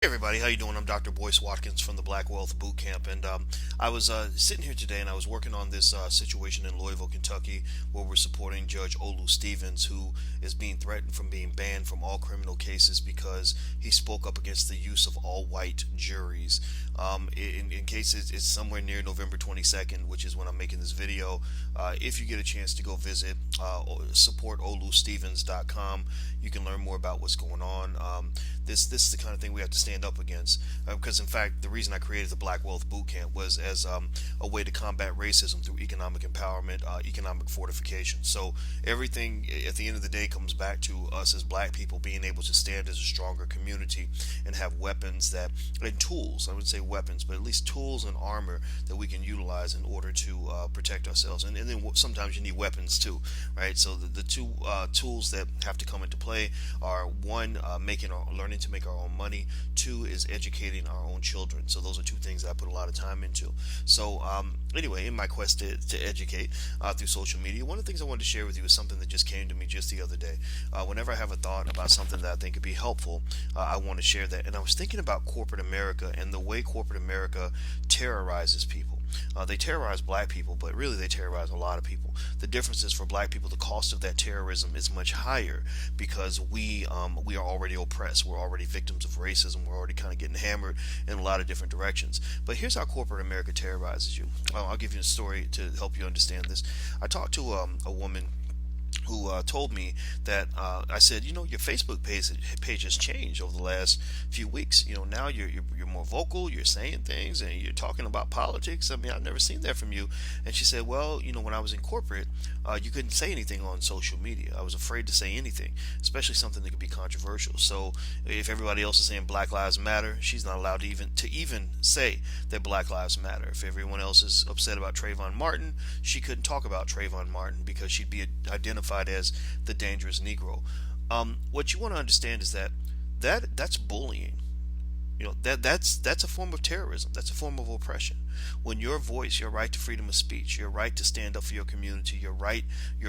Hey everybody, how you doing? I'm Dr. Boyce Watkins from the Black Wealth Boot Camp, and I was sitting here today, and I was working on this situation in Louisville, Kentucky, where we're supporting Judge Olu Stevens, who is being threatened from being banned from all criminal cases because he spoke up against the use of all-white juries. In case it's somewhere near November 22nd, which is when I'm making this video, if you get a chance to go visit supportolustevens.com, you can learn more about what's going on. This is the kind of thing we have to stand up against, because in fact the reason I created the Black Wealth Boot Camp was as a way to combat racism through economic empowerment, economic fortification. So everything at the end of the day comes back to us as black people being able to stand as a stronger community and have weapons that and tools. I would say weapons, but at least tools and armor that we can utilize in order to protect ourselves. And then sometimes you need weapons too, right? So the two tools that have to come into play are one, learning to make our own money. Two is educating our own children. So those are two things that I put a lot of time into. So anyway, in my quest to educate through social media, one of the things I wanted to share with you is something that just came to me just the other day. Whenever I have a thought about something that I think could be helpful, I want to share that. And I was thinking about corporate America and the way corporate America terrorizes people. They terrorize black people, but really they terrorize a lot of people. The difference is for black people, the cost of that terrorism is much higher because we are already oppressed. We're already victims of racism. We're already kind of getting hammered in a lot of different directions. But here's how corporate America terrorizes you. I'll give you a story to help you understand this. I talked to a woman who told me that I said, your Facebook page has changed over the last few weeks. Now you're more vocal. You're saying things and you're talking about politics. I mean, I've never seen that from you. And she said, well, when I was in corporate, you couldn't say anything on social media. I was afraid to say anything, especially something that could be controversial. So if everybody else is saying Black Lives Matter, she's not allowed to even say that Black Lives Matter. If everyone else is upset about Trayvon Martin, she couldn't talk about Trayvon Martin because she'd be identified as the dangerous Negro. What you want to understand is that's bullying. That's a form of terrorism. That's a form of oppression. When your voice, your right to freedom of speech, your right to stand up for your community, your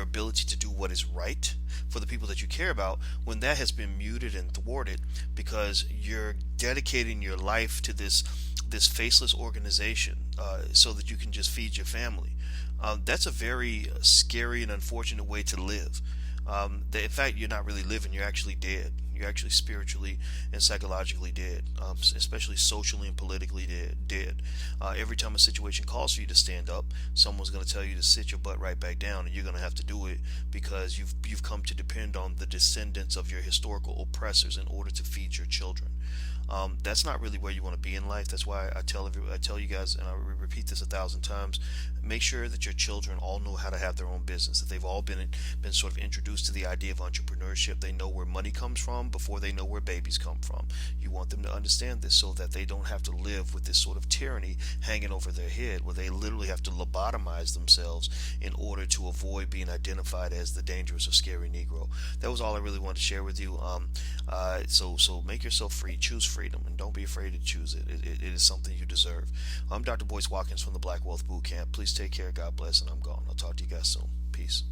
ability to do what is right for the people that you care about, when that has been muted and thwarted because you're dedicating your life to this faceless organization so that you can just feed your family. That's a very scary and unfortunate way to live. In fact, you're not really living, you're actually dead. You're actually spiritually and psychologically dead, especially socially and politically dead. Every time a situation calls for you to stand up, someone's going to tell you to sit your butt right back down, and you're going to have to do it because you've come to depend on the descendants of your historical oppressors in order to feed your children. That's not really where you want to be in life. That's why I tell you guys, and I repeat this 1,000 times. Make sure that your children all know how to have their own business. That they've all been sort of introduced to the idea of entrepreneurship. They know where money comes from before they know where babies come from. You want them to understand this so that they don't have to live with this sort of tyranny hanging over their head, where they literally have to lobotomize themselves in order to avoid being identified as the dangerous or scary Negro. That was all I really wanted to share with you. So make yourself free. Choose freedom, and don't be afraid to choose it. It is something you deserve. I'm Dr. Boyce Watkins from the Black Wealth Boot Camp. Please take care. God bless, and I'm gone. I'll talk to you guys soon. Peace.